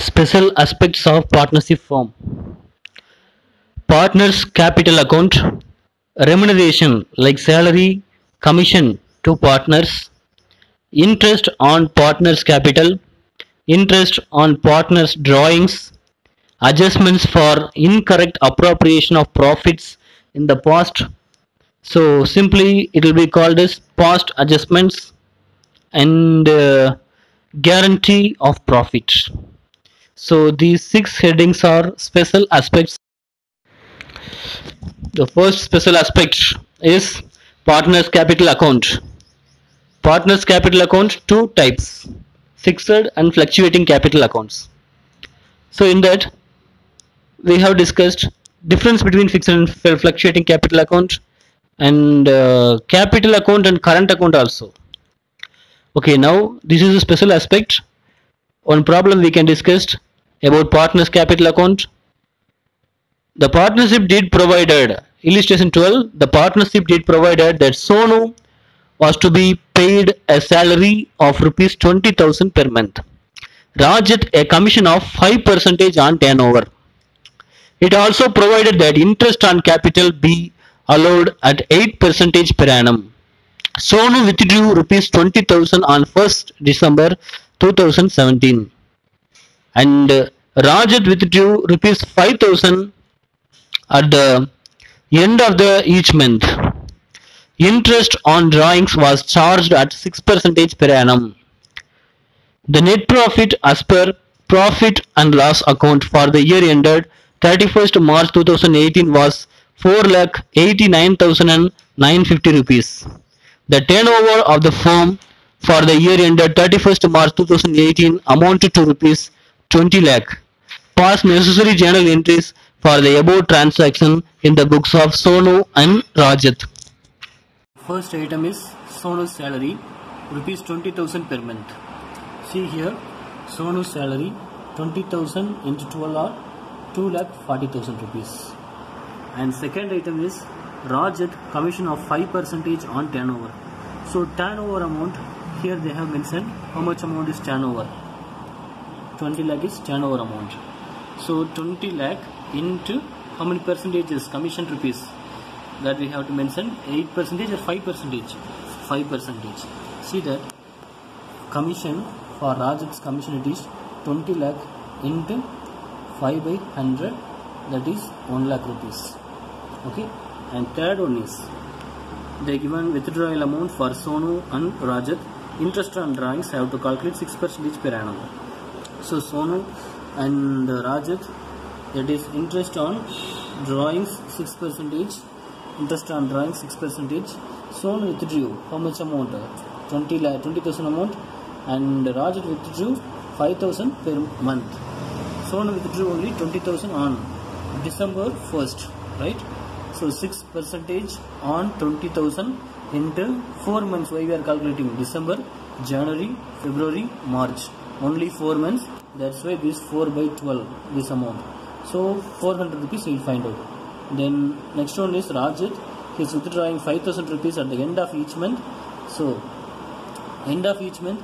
Special aspects of partnership form. Partners capital account. Remuneration like salary, commission to partners. Interest on partners capital. Interest on partners drawings. Adjustments for incorrect appropriation of profits in the past. So simply it will be called as past adjustments and guarantee of profit. So these six headings are special aspects. The first special aspect is partners capital account. Partners capital account, two types: fixed and fluctuating capital accounts. So in that we have discussed difference between fixed and fluctuating capital account and capital account and current account also. Okay, now this is a special aspect. One problem we can discuss about partners capital account. The partnership deed provided, illustration 12, the partnership deed provided that Sonu was to be paid a salary of rupees 20,000 per month. Rajat a commission of 5% on turnover. It also provided that interest on capital be allowed at 8% per annum. Sonu withdrew rupees 20,000 on 1st December 2017 and Rajat withdrew rupees 5,000 at the end of each month. Interest on drawings was charged at 6% per annum. The net profit as per profit and loss account for the year ended 31st March 2018 was 4,89,950 rupees. The turnover of the firm for the year ended 31st March 2018 amounted to rupees 20 lakh. Pass necessary journal entries for the above transaction in the books of Sonu and Rajat. First item is Sonu's salary, rupees 20,000 per month. See here, Sonu's salary 20,000 into 12 are 2,40,000 rupees. And second item is Rajat commission of 5% on turnover. So turnover amount, here they have mentioned how much amount is turnover. 20 lakh is turnover amount. So 20 lakh into how many percentages commission rupees, that we have to mention 8% or 5%. 5%. See that commission for Rajat's commission it is 20 lakh into 5 by 100, that is 1 lakh rupees. Okay. And third one is they given withdrawal amount for Sonu and Rajat. Interest on drawings have to calculate 6% per annum. So Sonu and Rajat, that is interest on drawings 6%, interest on drawings 6%. Sonu withdrew how much amount? 20,000 amount, and Rajat withdrew 5,000 per month. Sonu withdrew only 20,000 on December 1st, right? So 6% on 20,000 into 4 months. Why we are calculating? December, January, February, March. Only 4 months. That's why this 4 by 12, this amount. So 400 rupees we will find out. Then next one is Rajat. He is withdrawing 5,000 rupees at the end of each month. So end of each month,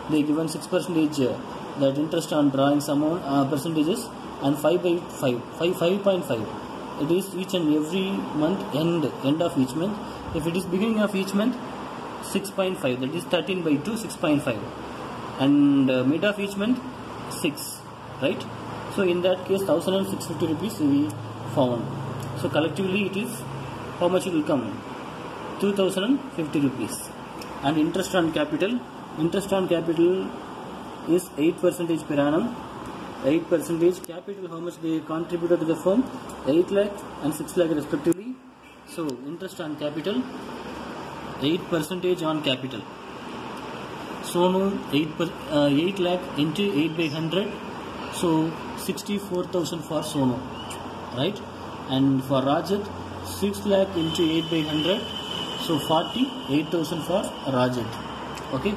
they given 6% that interest on drawings amount percentages, and 5 by 5.5. It is each and every month end of each month. If it is beginning of each month, 6.5, that is 13 by 2, 6.5, and mid of each month 6, right? So in that case 1,650 rupees we found. So collectively it is how much it will come? 2,050 rupees. And interest on capital is 8% per annum. 8% capital, how much they contributed to the firm? 8 lakh and 6 lakh respectively. So interest on capital 8% on capital. Sonu 8 lakh into 8 by 100, so 64,000 for Sonu, right? And for Rajat 6 lakh into 8 by 100, so 48,000 for Rajat. Okay.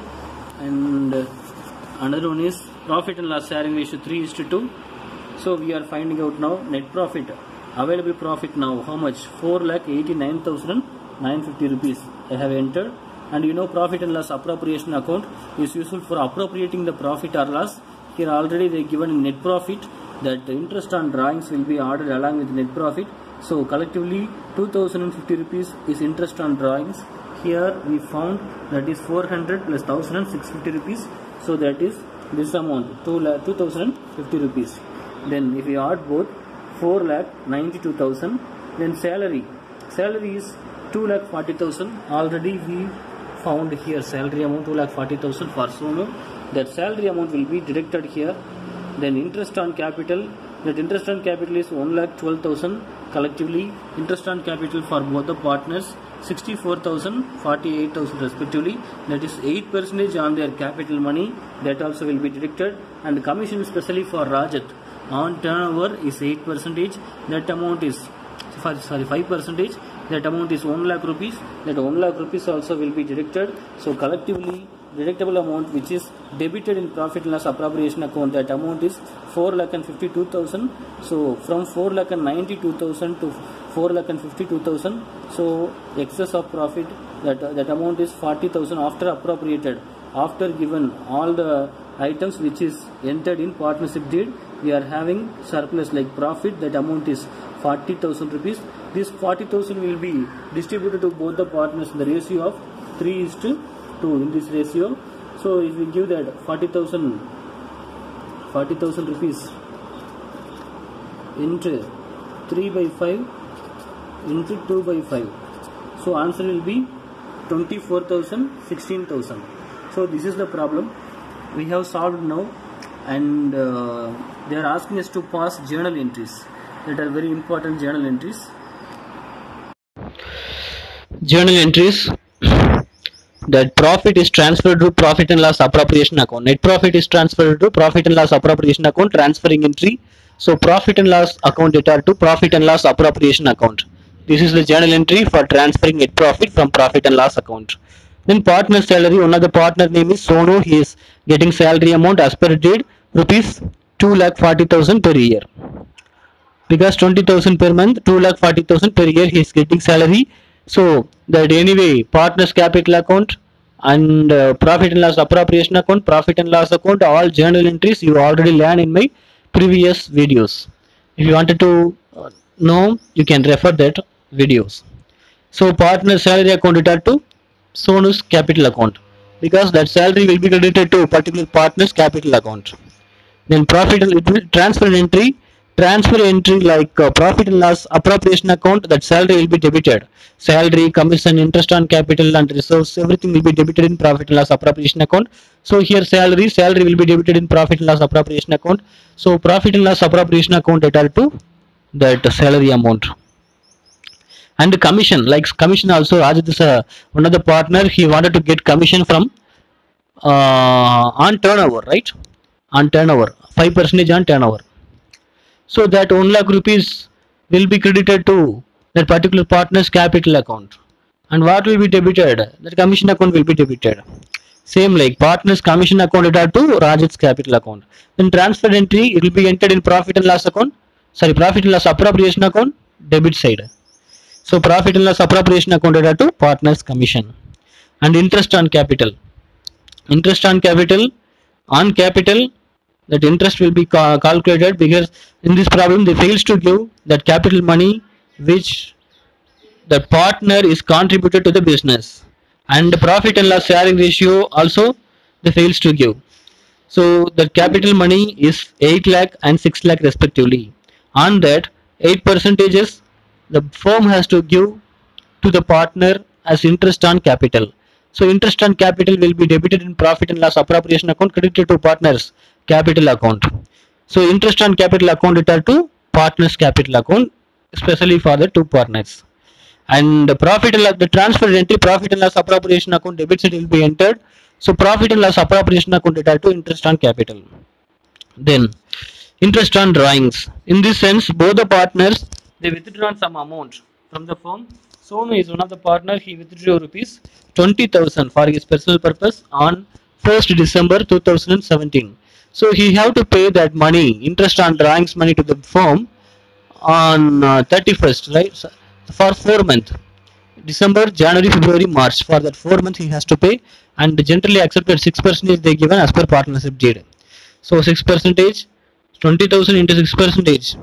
And another one is profit and loss sharing ratio 3:2. So we are finding out now net profit, available profit now how much? 4,89,950 rupees I have entered. And profit and loss appropriation account is useful for appropriating the profit or loss Here already they given net profit, that the interest on drawings will be ordered along with net profit. So collectively 2050 rupees is interest on drawings. Here we found that is 400 plus 1650 rupees. So that is this amount 2050 rupees. Then if we add both 4,92,000. Then salary is 2,40,000. Already we found here salary amount 2,40,000 for Sonu. That salary amount will be deducted here. Then interest on capital, that interest on capital is 1,12,000. Collectively interest on capital for both the partners 64,000, 48,000 respectively. That is 8% on their capital money. That also will be deducted. And commission especially for Rajat on turnover is 8%. That amount is 5%. That amount is 1 lakh rupees. That 1 lakh rupees also will be deducted. So collectively deductible amount which is debited in profit and loss appropriation account, that amount is 4,52,000. So from 4,92,000 to 4,52,000. So excess of profit, that amount is 40,000 after appropriated, after given all the items which is entered in partnership deed. We are having surplus like profit, that amount is 40,000 rupees. This 40,000 will be distributed to both the partners in the ratio of 3:2 in this ratio. So if we give that 40,000 rupees into 3/5 into 2/5, so answer will be 24,000, 16,000. So this is the problem we have solved now, and they are asking us to pass journal entries, that are very important journal entries. Journal entries, that profit is transferred to profit and loss appropriation account. Net profit is transferred to profit and loss appropriation account, transferring entry. So profit and loss account data to profit and loss appropriation account. This is the journal entry for transferring net profit from profit and loss account. Then partner salary, one of the partner name is Sonu. He is getting salary amount as per deed rupees 2,40,000 per year. Because 20,000 per month, 2,40,000 per year he is getting salary. So that anyway, partners capital account and profit and loss appropriation account, profit and loss account, all journal entries you already learned in my previous videos. If you wanted to know, you can refer that videos. So partner salary account data to Sonu's capital account, because that salary will be credited to particular partner's capital account. Then profit and transfer entry like profit and loss appropriation account, that salary will be debited. Salary, commission, interest on capital and reserves, everything will be debited in profit and loss appropriation account. So here salary will be debited in profit and loss appropriation account. So profit and loss appropriation account data to that salary amount. And commission, like commission also, Rajat is one of the partner, he wanted to get commission from on turnover, right? On turnover, 5% on turnover. So that 1 lakh rupees will be credited to that particular partner's capital account. And what will be debited? That commission account will be debited. Same like partner's commission account data to Rajat's capital account. Then transfer entry, it will be entered in profit and loss account. Sorry, profit and loss appropriation account, debit side. So profit and loss appropriation account data to partner's commission. And interest on capital. Interest on capital, that interest will be calculated, because in this problem they fails to give that capital money which the partner is contributed to the business, and the profit and loss sharing ratio also they fails to give. So the capital money is 8 lakh and 6 lakh respectively. On that 8% is the firm has to give to the partner as interest on capital. So interest on capital will be debited in profit and loss appropriation account, credited to partners capital account. So interest on capital account data to partners capital account, especially for the two partners. And the profit and loss, the transfer entry, profit and loss appropriation account debit side will be entered. So profit and loss appropriation account data to interest on capital. Then interest on drawings. In this sense, both the partners they withdrawn some amount from the firm. Sonu is one of the partner. He withdrew rupees 20,000 for his personal purpose on 1st December 2017. So he have to pay that money, interest on drawings money, to the firm on 31st, right? So for 4 months, December, January, February, March. For that 4 months he has to pay, and generally accepted 6% they given as per partnership deed. So 6 percentage, 20,000 into 6 percentage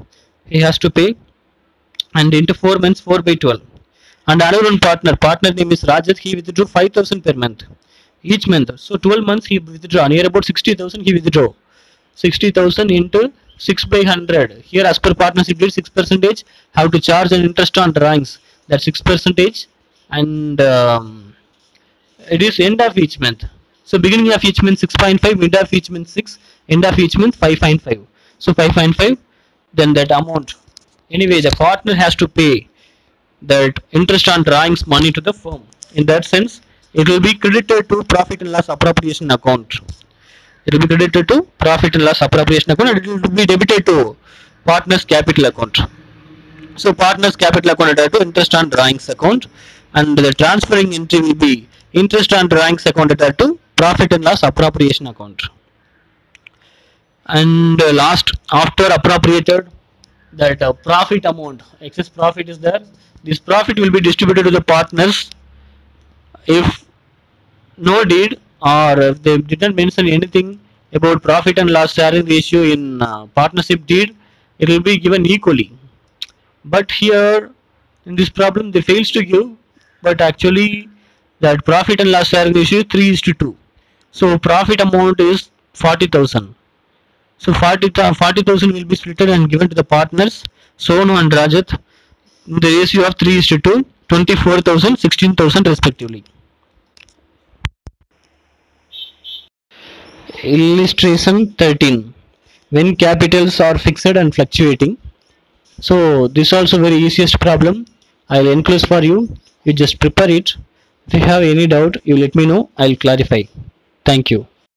he has to pay, and into 4 months 4 by 12. And another one partner name is Rajat, he withdrew 5,000 per month each month. So 12 months he withdraw near about 60,000 he withdraw. 60,000 into 6 by 100. Here as per partnership deed 6 percentage have to charge an interest on drawings, that's 6 percentage, and it is end of each month. So beginning of each month 6.5, mid of each month 6, end of each month 5.5. So 5.5, then that amount. Anyway, the partner has to pay that interest on drawings money to the firm. In that sense, it will be credited to profit and loss appropriation account. It will be credited to profit and loss appropriation account, and it will be debited to partner's capital account. So partner's capital account added to interest on drawings account, and the transferring entry will be interest on drawings account added to profit and loss appropriation account. And last, after appropriated, that profit amount, excess profit is there. This profit will be distributed to the partners. If no deed, or if they didn't mention anything about profit and loss sharing ratio in partnership deed, it will be given equally. But here in this problem they fails to give, but actually that profit and loss sharing ratio is 3:2. So profit amount is 40,000. So 40,000 will be split and given to the partners Sonu and Rajat in the ratio of 3:2, 24,000, 16,000 respectively. Illustration 13. When capitals are fixed and fluctuating. So this also very easiest problem. I'll enclose for you. You just prepare it. If you have any doubt, you let me know. I'll clarify. Thank you.